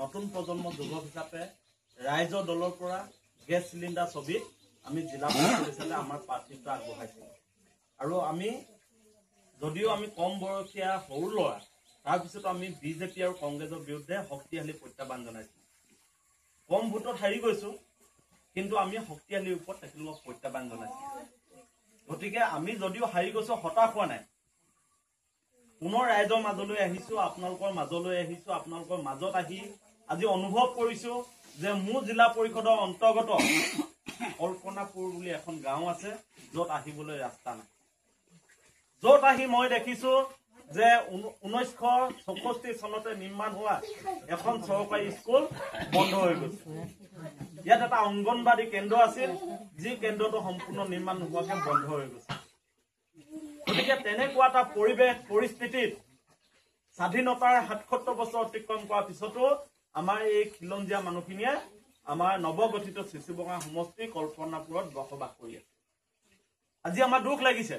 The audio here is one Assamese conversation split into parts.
নতুন প্ৰজন্মৰ যুৱক হিচাপে ৰাইজৰ দলৰ পৰা গেছ চিলিণ্ডাৰ ছবিত আমি জিলা পৰিষদ হিচাপে আমাৰ প্ৰাৰ্থিত্ব আগবঢ়াইছোঁ। আৰু আমি যদিও আমি কম বয়সীয়া সৰু ল'ৰা, তাৰপিছতো আমি বিজেপি আৰু কংগ্ৰেছৰ বিৰুদ্ধে শক্তিশালী প্ৰত্যাহ্বান জনাইছোঁ। কম ভোটত হাৰি গৈছোঁ, কিন্তু আমি শক্তিশালীৰ ওপৰত তেখেতলোকক প্ৰত্যাহ্বান জনাইছোঁ। গতিকে আমি যদিও হাৰি গৈছোঁ, হতাশ হোৱা নাই। পুনৰ ৰাইজৰ মাজলৈ আহিছোঁ, আপোনালোকৰ মাজলৈ আহিছোঁ। আপোনালোকৰ মাজত আহি আজি অনুভৱ কৰিছোঁ যে মোৰ জিলা পৰিষদৰ অন্তৰ্গত কল্পনাপুৰ বুলি এখন গাঁও আছে, য'ত আহিবলৈ ৰাস্তা নাই। য'ত আহি মই দেখিছোঁ যে 1964 চনতে নিৰ্মাণ হোৱা এখন চৰকাৰী স্কুল বন্ধ হৈ গৈছে। ইয়াত এটা অংগনবাদী কেন্দ্ৰ আছিল, যি কেন্দ্ৰটো সম্পূৰ্ণ নিৰ্মাণ নোহোৱাকৈ বন্ধ হৈ গৈছে। গতিকে তেনেকুৱা এটা পৰিস্থিতিত স্বাধীনতাৰ ৭৭ বছৰ অতিক্ৰম কৰাৰ পিছতো আমাৰ এই খিলঞ্জীয়া মানুহখিনিয়ে আমাৰ নৱগঠিত চিচিবগা সমষ্টি কল্পনাপুৰত বসবাস কৰি আছে। আজি আমাৰ দুখ লাগিছে,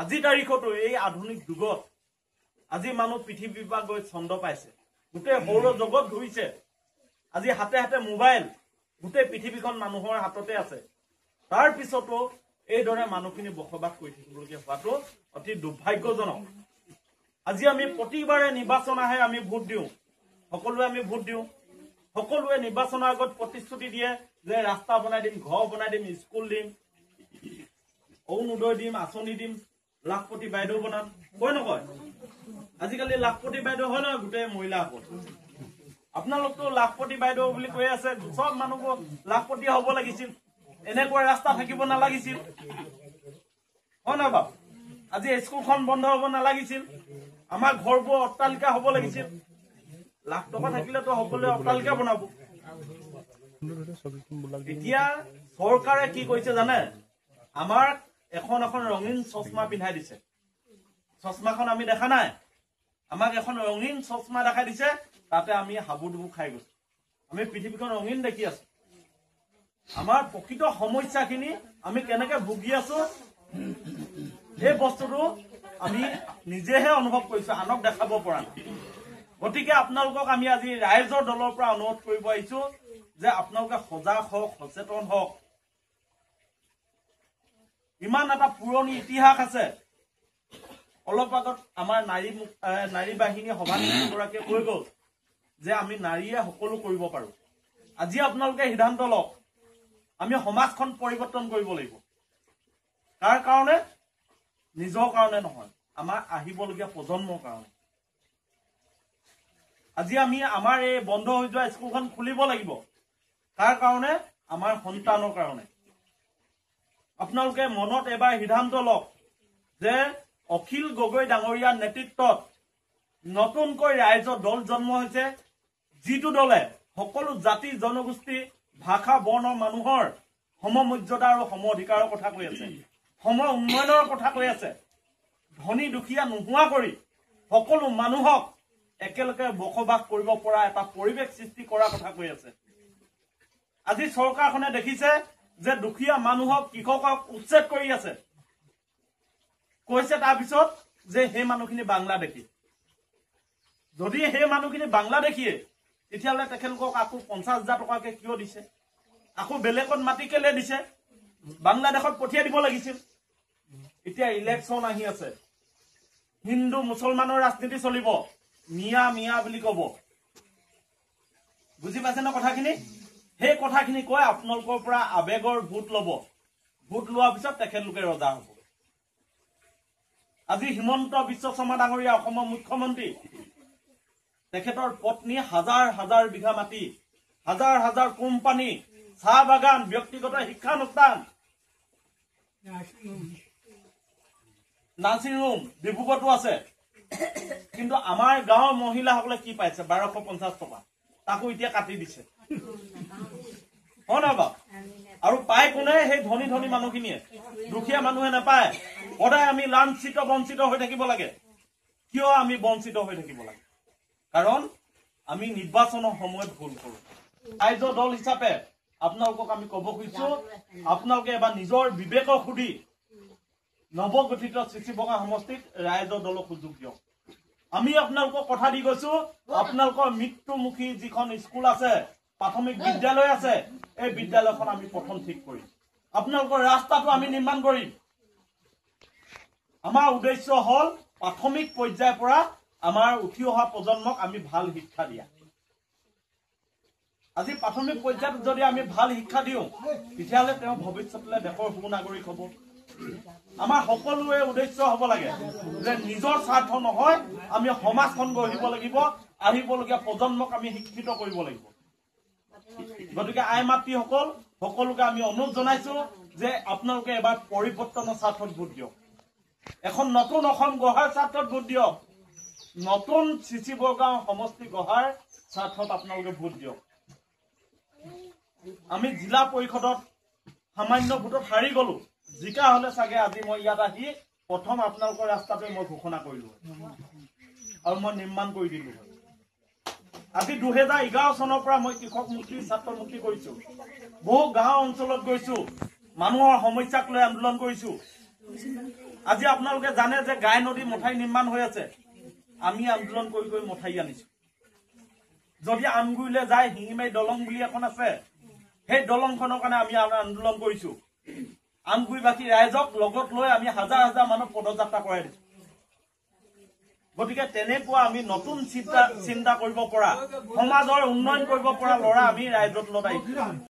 আজি তাৰিখতো এই আধুনিক যুগত আজি মানুহ পৃথিৱীৰ পৰা গৈ ছন্দ পাইছে, গোটেই সৌৰ জগত ঘূৰিছে। আজি হাতে হাতে মোবাইল, গোটেই পৃথিৱীখন মানুহৰ হাততে আছে। তাৰ পিছতো এইদৰে মানুহখিনি বসবাস কৰি থাকিবলগীয়া হোৱাটো অতি দুৰ্ভাগ্যজনক। আজি আমি প্ৰতিবাৰে নিৰ্বাচন আহে, আমি ভোট দিওঁ, সকলোৱে আমি ভোট দিওঁ। সকলোৱে নিৰ্বাচনৰ আগত প্ৰতিশ্ৰুতি দিয়ে যে ৰাস্তা বনাই দিম, ঘৰ বনাই দিম, স্কুল দিম, অৰুণোদয় দিম, আঁচনি দিম, লাখপতি বাইদেউ বনাম, কয় নকয়? আজিকালি লাখপতি বাইদেউ হয় নহয় গোটেই মহিলাসকল। আপোনালোকতো লাখপতি বাইদেউ বুলি কৈ আছে, চব মানুহবোৰ লাখপতি হ'ব লাগিছিল, এনেকুৱা ৰাস্তা থাকিব নালাগিছিল, হয় নহয় বাৰু? আজি স্কুলখন বন্ধ হ'ব নালাগিছিল, আমাৰ ঘৰবোৰ অট্টালিকা হ'ব লাগিছিল। লাখ টকা থাকিলেতো সকলোৱে অট্টালিকা বনাব। এতিয়া চৰকাৰে কি কৰিছে জানে? আমাৰ এখন ৰঙীন চশমা পিন্ধাই দিছে। চশমাখন আমি দেখা নাই, আমাক এখন ৰঙীন চশমা দেখাই দিছে, তাতে আমি হাবুডুবু খাই গৈছো। আমি পৃথিৱীখন ৰঙীন দেখি আছো। আমাৰ প্ৰকৃত সমস্যাখিনি আমি কেনেকে ভুগি আছো, এই বস্তুটো আমি নিজেহে অনুভৱ কৰিছো, আনক দেখাব পৰা নাই। গতিকে আপোনালোকক আমি আজি ৰাইজৰ দলৰ পৰা অনুৰোধ কৰিব আহিছো যে আপোনালোকে সজাগ হওক, সচেতন হওক। ইমান এটা পুৰণি ইতিহাস আছে। অলপ আগত আমাৰ নাৰী বাহিনী সভানেত্ৰীগৰাকীয়ে কৈ গ'ল যে আমি নাৰীয়ে সকলো কৰিব পাৰো। আজি আপোনালোকে সিদ্ধান্ত লওক, আমি সমাজখন পৰিৱৰ্তন কৰিব লাগিব। তাৰ কাৰণে নিজৰ কাৰণে নহয়, আমাৰ আহিবলগীয়া প্ৰজন্মৰ কাৰণে। আজি আমি আমাৰ এই বন্ধ হৈ যোৱা স্কুলখন খুলিব লাগিব। তাৰ কাৰণে আমাৰ সন্তানৰ কাৰণে। আপোনালোকে মনত এবাৰ সিদ্ধান্ত লওক যে অখিল গগৈ ডাঙৰীয়াৰ নেতৃত্বত নতুনকৈ ৰাইজৰ দল জন্ম হৈছে, যিটো দলে সকলো জাতি জনগোষ্ঠী ভাষা বৰ্ণৰ মানুহৰ সমমৰ্যাদা আৰু সম অধিকাৰৰ কথা কৈ আছে, সম উন্নয়নৰ কথা কৈ আছে। ধনী দুখীয়া নোহোৱা কৰি সকলো মানুহক একেলগে বসবাস কৰিব পৰা এটা পৰিৱেশ সৃষ্টি কৰাৰ কথা কৈ আছে। আজি চৰকাৰখনে দেখিছে যে দুখীয়া মানুহক, কৃষকক উচ্ছেদ কৰি আছে। কৈছে তাৰপিছত যে সেই মানুহখিনি বাংলাদেশী। যদি সেই মানুহখিনি বাংলাদেশীয়ে, তেতিয়াহ'লে তেখেতলোকক আকৌ 50,000 টকাকে কিয় দিছে? আকৌ বেলেগত মাটি কেলে দিছে? বাংলাদেশত পঠিয়াই দিব লাগিছিল। এতিয়া ইলেকশ্যন আহি আছে, হিন্দু মুছলমানৰ ৰাজনীতি চলিব, মিয়া মিয়া বুলি কব। বুজি পাইছে ন কথাখিনি? সেই কথাখিনি কৈ আপোনালোকৰ পৰা আবেগৰ ভোট লব। ভোট লোৱাৰ পিছত তেখেতলোকে ৰজা হ'ব। আজি হিমন্ত বিশ্ব শৰ্মা ডাঙৰীয়া অসমৰ মুখ্যমন্ত্ৰী, তেখেতৰ পত্নী হাজাৰ হাজাৰ বিঘা মাটি, হাজাৰ হাজাৰ কোম্পানী, চাহ বাগান, ব্যক্তিগত শিক্ষানুষ্ঠান, নাৰ্ছিং ৰুম ডিব্ৰুগড়তো আছে। কিন্তু আমাৰ গাঁৱৰ মহিলাসকলে কি পাইছে? 1250 টকা, তাকো এতিয়া কাটি দিছে, হয় নহয় বাৰু? আৰু পাই কোনে? সেই ধনী ধনী মানুহখিনিয়ে, দুখীয়া মানুহে নাপায়। সদায় আমি লাঞ্ছিত বঞ্চিত হৈ থাকিব লাগে। কিয় আমি বঞ্চিত হৈ থাকিব লাগে? কাৰণ আমি নিৰ্বাচনৰ সময়ত ভুল কৰো। ৰাইজৰ দল হিচাপে আপোনালোকক আমি কব খুজিছো, আপোনালোকে এবাৰ নিজৰ বিবেকক সুধি নৱগঠিত চিচিবগা সমষ্টিত ৰাইজৰ দলক সুযোগ দিয়ক। আমি আপোনালোকক কথা দি গৈছো আপোনালোকৰ মৃত্যুমুখী যিখন স্কুল আছে প্ৰাথমিক বিদ্যালয় আছে এই বিদ্যালয়খন আমি প্ৰথম ঠিক কৰিম আপোনালোকৰ ৰাস্তাটো আমি নিৰ্মাণ কৰিম আমাৰ উদ্দেশ্য হল প্ৰাথমিক পৰ্যায়ৰ পৰা আমাৰ উঠি অহা প্ৰজন্মক আমি ভাল শিক্ষা দিয়া আজি প্ৰাথমিক পৰ্যায়ত যদি আমি ভাল শিক্ষা দিওঁ তেতিয়াহ'লে তেওঁ ভৱিষ্যতলৈ দেশৰ সুনাগৰিক হ'ব আমাৰ সকলোৰে উদ্দেশ্য হ'ব লাগে যে নিজৰ স্বাৰ্থ নহয় আমি সমাজখন গঢ়িব লাগিব আহিবলগীয়া প্ৰজন্মক আমি শিক্ষিত কৰিব লাগিব গতিকে আই মাতৃসকল সকলোকে আমি অনুৰোধ জনাইছো যে আপোনালোকে এবাৰ পৰিৱৰ্তনৰ স্বাৰ্থত ভোট দিয়ক এখন নতুন অসম গঢ়াৰ স্বাৰ্থত ভোট দিয়ক নতুন চিচি বৰগাঁও সমষ্টি গঢ়াৰ স্বাৰ্থত আপোনালোকে ভোট দিয়ক আমি জিলা পৰিষদত সামান্য ভোটত হাৰি গলো জিকা হলে চাগে আজি মই ইয়াত আহি প্ৰথম আপোনালোকৰ ৰাস্তাটোৱে মই ঘোষণা কৰিলো আৰু মই নিৰ্মাণ কৰি দিলো আজি 2011 চনৰ পৰা মই কৃষক মুক্তি ছাত্ৰ মুক্তি কৰিছো বহু গাঁও অঞ্চলত গৈছো মানুহৰ সমস্যাক লৈ আন্দোলন কৰিছো আজি আপোনালোকে জানে যে গাই নদী মথাই নিৰ্মাণ হৈ আছে আমি আন্দোলন কৰি কৰি মথাই আনিছো যদি আমগুৰিলে যায় হিঙিমাই দলং বুলি এখন আছে সেই দলংখনৰ কাৰণে আমি আন্দোলন কৰিছো আমগুৰিবাসী ৰাইজক লগত লৈ আমি হাজাৰ হাজাৰ মানুহ পদযাত্ৰা কৰাই দিছো গতিকে তেনেকুৱা আমি নতুন চিন্তা কৰিব পৰা সমাজৰ উন্নয়ন কৰিব পৰা ল'ৰা আমি ৰাইজত লদাই